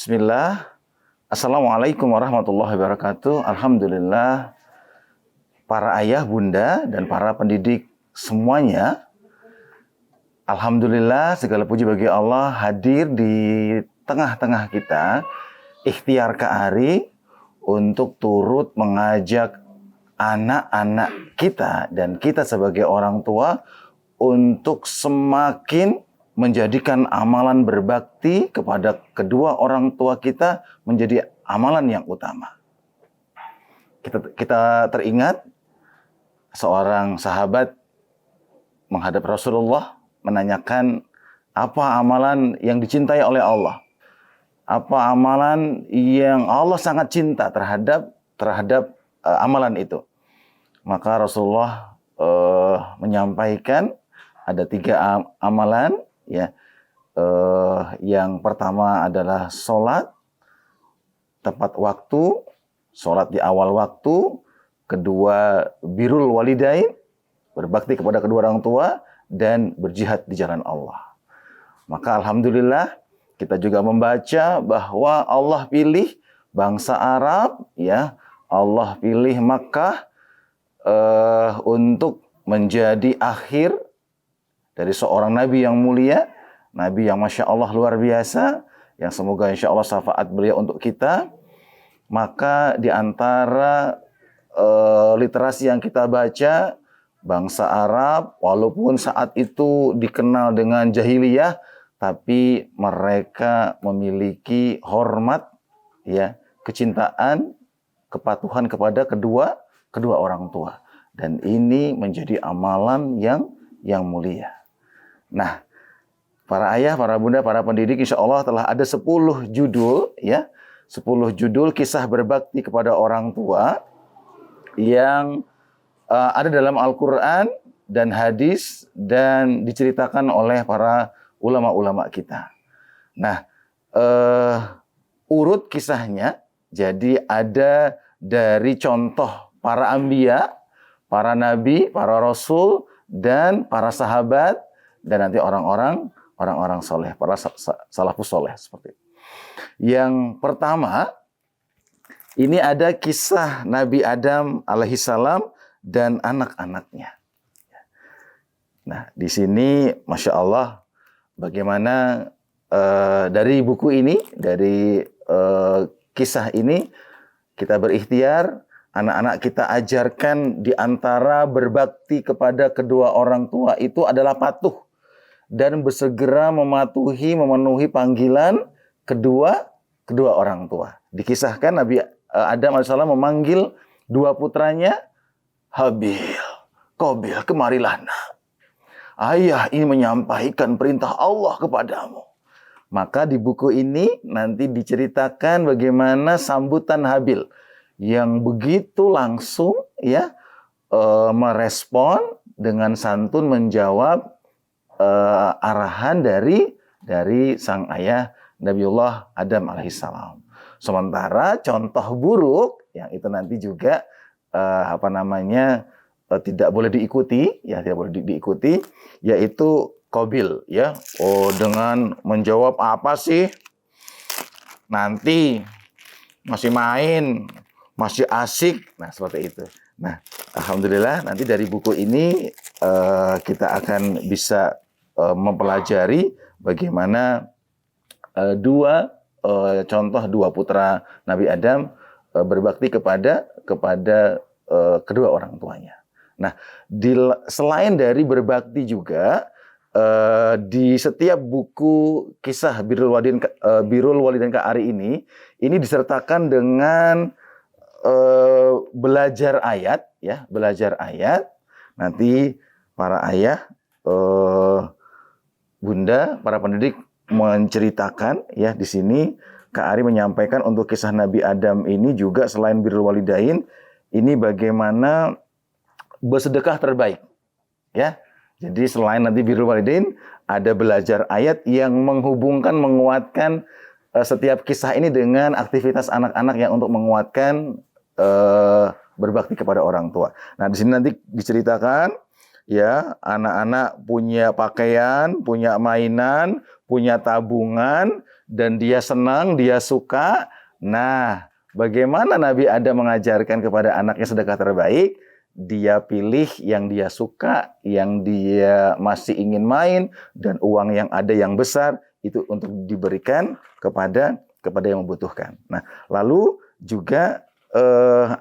Bismillah. Assalamualaikum warahmatullahi wabarakatuh. Alhamdulillah, para ayah, bunda, dan para pendidik semuanya. Alhamdulillah, segala puji bagi Allah hadir di tengah-tengah kita. Ikhtiar Kak Ari untuk turut mengajak anak-anak kita dan kita sebagai orang tua untuk semakin menjadikan amalan berbakti kepada kedua orang tua kita menjadi amalan yang utama. Kita teringat seorang sahabat menghadap Rasulullah menanyakan apa amalan yang dicintai oleh Allah. Apa amalan yang Allah sangat cinta terhadap amalan itu. Maka Rasulullah menyampaikan ada 3 amalan. Ya, yang pertama adalah sholat tepat waktu, sholat di awal waktu. Kedua, birrul walidain, berbakti kepada kedua orang tua, dan berjihad di jalan Allah. Maka alhamdulillah kita juga membaca bahwa Allah pilih bangsa Arab, ya, Allah pilih Makkah untuk menjadi akhir dari seorang Nabi yang mulia, Nabi yang Masya Allah luar biasa, yang semoga Insya Allah syafaat beliau untuk kita. Maka di antara literasi yang kita baca, bangsa Arab walaupun saat itu dikenal dengan jahiliyah, tapi mereka memiliki hormat, ya, kecintaan, kepatuhan kepada kedua orang tua. Dan ini menjadi amalan yang mulia. Nah, para ayah, para bunda, para pendidik, insya Allah telah ada 10 judul, ya, 10 judul kisah berbakti kepada orang tua yang ada dalam Al-Quran dan hadis dan diceritakan oleh para ulama-ulama kita. Nah, urut kisahnya, jadi ada dari contoh para anbiya, para nabi, para rasul, dan para sahabat, dan nanti orang-orang soleh, para salafus soleh seperti itu. Yang pertama, ini ada kisah Nabi Adam alaihissalam dan anak-anaknya. Nah, di sini Masya Allah, bagaimana dari buku ini, dari kisah ini, kita berikhtiar, anak-anak kita ajarkan di antara berbakti kepada kedua orang tua itu adalah patuh dan bersegera memenuhi panggilan kedua orang tua. Dikisahkan Nabi Adam AS memanggil 2 putranya, Habil, Qabil, kemarilah nak. Ayah ini menyampaikan perintah Allah kepadamu. Maka di buku ini nanti diceritakan bagaimana sambutan Habil yang begitu langsung, ya, merespon dengan santun menjawab arahan dari sang ayah Nabiullah Adam alaihissalam. Sementara contoh buruk yang itu nanti juga tidak boleh diikuti, ya, tidak boleh diikuti, yaitu Qabil, ya, dengan menjawab apa sih? Nanti masih main, masih asik, nah seperti itu. Nah, alhamdulillah nanti dari buku ini kita akan bisa mempelajari bagaimana contoh 2 putra Nabi Adam berbakti kepada kedua orang tuanya. Nah, selain dari berbakti juga di setiap buku kisah Birrul Walidain Kak Ari ini disertakan dengan belajar ayat, ya, belajar ayat. Nanti para ayah, bunda, para pendidik menceritakan, ya, di sini Kak Ari menyampaikan untuk kisah Nabi Adam ini juga selain birrul walidain, ini bagaimana bersedekah terbaik, ya. Jadi selain nanti birrul walidain, ada belajar ayat yang menguatkan setiap kisah ini dengan aktivitas anak-anak yang untuk menguatkan berbakti kepada orang tua. Nah, di sini nanti diceritakan, ya, anak-anak punya pakaian, punya mainan, punya tabungan, dan dia senang, dia suka. Nah, bagaimana Nabi Adam mengajarkan kepada anaknya sedekah terbaik? Dia pilih yang dia suka, yang dia masih ingin main, dan uang yang ada yang besar itu untuk diberikan kepada yang membutuhkan. Nah, lalu juga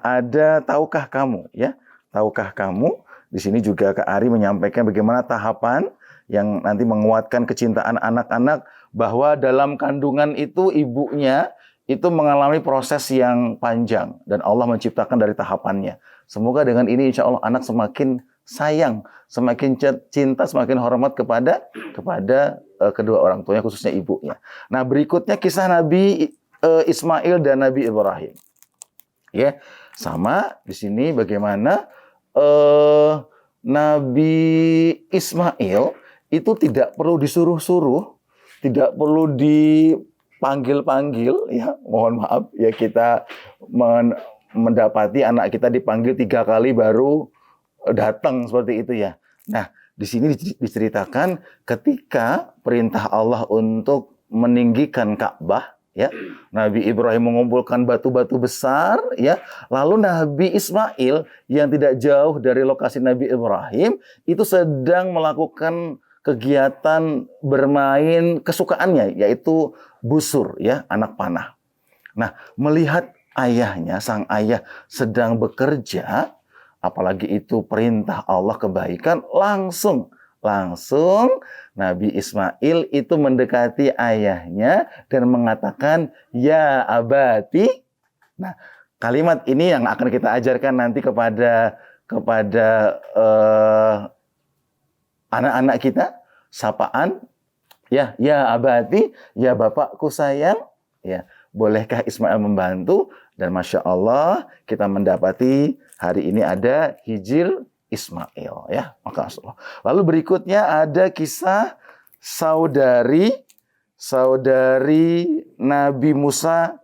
ada tahukah kamu, ya? Tahukah kamu? Di sini juga Kak Ari menyampaikan bagaimana tahapan yang nanti menguatkan kecintaan anak-anak, bahwa dalam kandungan itu ibunya itu mengalami proses yang panjang dan Allah menciptakan dari tahapannya. Semoga dengan ini insya Allah anak semakin sayang, semakin cinta, semakin hormat kepada kedua orang tuanya, khususnya ibunya. Nah, berikutnya kisah Nabi Ismail dan Nabi Ibrahim. Ya, sama di sini bagaimana Nabi Ismail itu tidak perlu disuruh-suruh, tidak perlu dipanggil-panggil, ya, mohon maaf ya, kita mendapati anak kita dipanggil 3 kali baru datang seperti itu ya. Nah, di sini diceritakan ketika perintah Allah untuk meninggikan Ka'bah, ya, Nabi Ibrahim mengumpulkan batu-batu besar, ya, lalu Nabi Ismail yang tidak jauh dari lokasi Nabi Ibrahim itu sedang melakukan kegiatan bermain kesukaannya, yaitu busur, ya, anak panah. Nah, melihat ayahnya, sang ayah sedang bekerja, apalagi itu perintah Allah kebaikan, langsung Nabi Ismail itu mendekati ayahnya dan mengatakan, ya abati. Nah, kalimat ini yang akan kita ajarkan nanti kepada anak-anak kita, sapaan, ya abati, ya bapakku sayang, ya. Bolehkah Ismail membantu? Dan Masya Allah, kita mendapati hari ini ada hijir Ismail, ya, maka Allah. Lalu berikutnya ada kisah saudari Nabi Musa,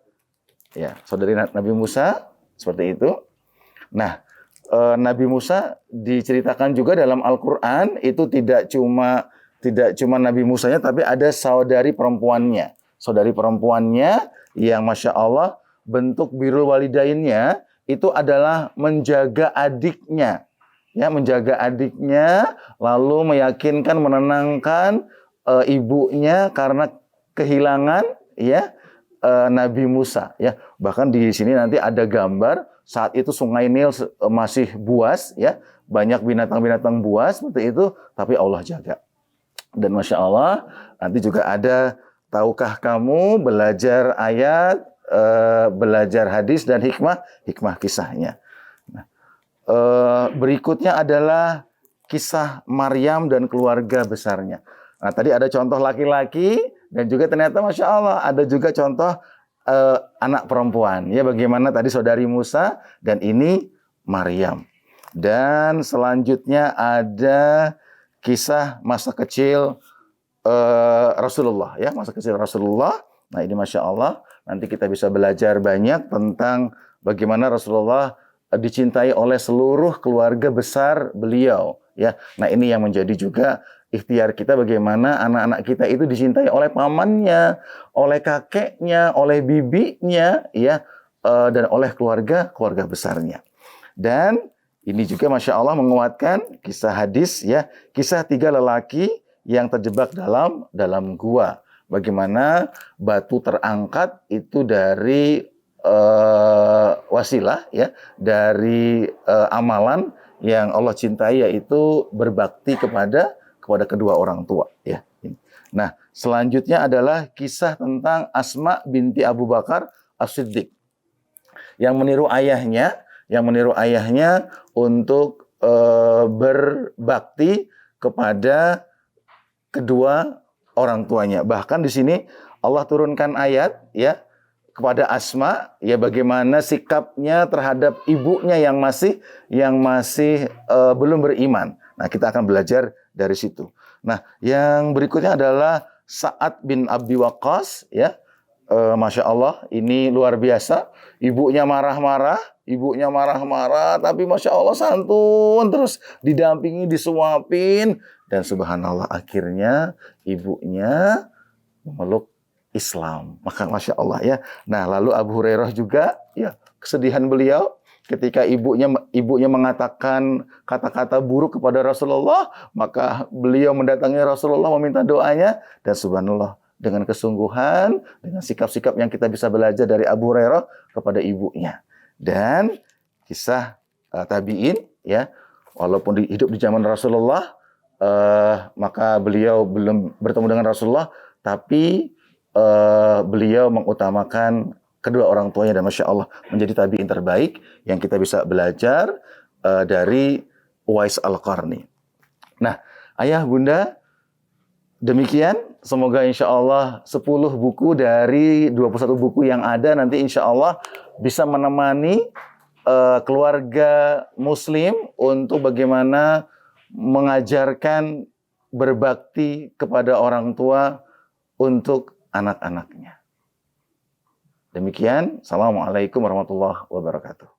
ya, saudari Nabi Musa seperti itu. Nah, Nabi Musa diceritakan juga dalam Al-Qur'an itu tidak cuma Nabi Musanya, tapi ada saudari perempuannya yang Masya Allah bentuk birrul walidainnya itu adalah menjaga adiknya. Ya, menjaga adiknya, lalu meyakinkan, menenangkan ibunya karena kehilangan, ya, Nabi Musa, ya. Bahkan di sini nanti ada gambar saat itu Sungai Nil masih buas, ya, banyak binatang-binatang buas seperti itu, tapi Allah jaga. Dan Masya Allah nanti juga ada, tahukah kamu, belajar ayat, belajar hadis dan hikmah kisahnya. Berikutnya adalah kisah Maryam dan keluarga besarnya. Nah, tadi ada contoh laki-laki dan juga ternyata Masya Allah ada juga contoh anak perempuan. Ya, bagaimana tadi saudari Musa dan ini Maryam. Dan selanjutnya ada kisah masa kecil Rasulullah, ya, masa kecil Rasulullah. Nah, ini Masya Allah nanti kita bisa belajar banyak tentang bagaimana Rasulullah dicintai oleh seluruh keluarga besar beliau, ya. Nah, ini yang menjadi juga ikhtiar kita, bagaimana anak-anak kita itu dicintai oleh pamannya, oleh kakeknya, oleh bibinya, ya, dan oleh keluarga besarnya. Dan ini juga Masya Allah menguatkan kisah hadis, ya, kisah 3 lelaki yang terjebak dalam gua. Bagaimana batu terangkat itu dari wasilah, ya, dari amalan yang Allah cintai, yaitu berbakti kepada kedua orang tua, ya. Nah, selanjutnya adalah kisah tentang Asma binti Abu Bakar As-Siddiq yang meniru ayahnya untuk berbakti kepada kedua orang tuanya. Bahkan di sini Allah turunkan ayat, ya, kepada Asma, ya, bagaimana sikapnya terhadap ibunya yang masih belum beriman. Nah, kita akan belajar dari situ. Nah, yang berikutnya adalah Sa'ad bin Abi Waqqas, ya. Masya Allah, ini luar biasa. Ibunya marah-marah, tapi Masya Allah santun, terus didampingi, disuapin, dan subhanallah akhirnya ibunya memeluk Islam. Maka Masya Allah ya. Nah, lalu Abu Hurairah juga, ya kesedihan beliau ketika ibunya mengatakan kata-kata buruk kepada Rasulullah, maka beliau mendatangi Rasulullah meminta doanya, dan subhanallah dengan kesungguhan, dengan sikap-sikap yang kita bisa belajar dari Abu Hurairah kepada ibunya. Dan kisah tabi'in ya, walaupun hidup di zaman Rasulullah, maka beliau belum bertemu dengan Rasulullah, tapi beliau mengutamakan kedua orang tuanya, dan Masya Allah menjadi tabi'in terbaik yang kita bisa belajar dari Uwais Al-Qarni. Nah, ayah bunda, demikian. Semoga insya Allah 10 buku dari 21 buku yang ada nanti insya Allah bisa menemani keluarga muslim untuk bagaimana mengajarkan berbakti kepada orang tua untuk anak-anaknya. Demikian. Assalamualaikum warahmatullahi wabarakatuh.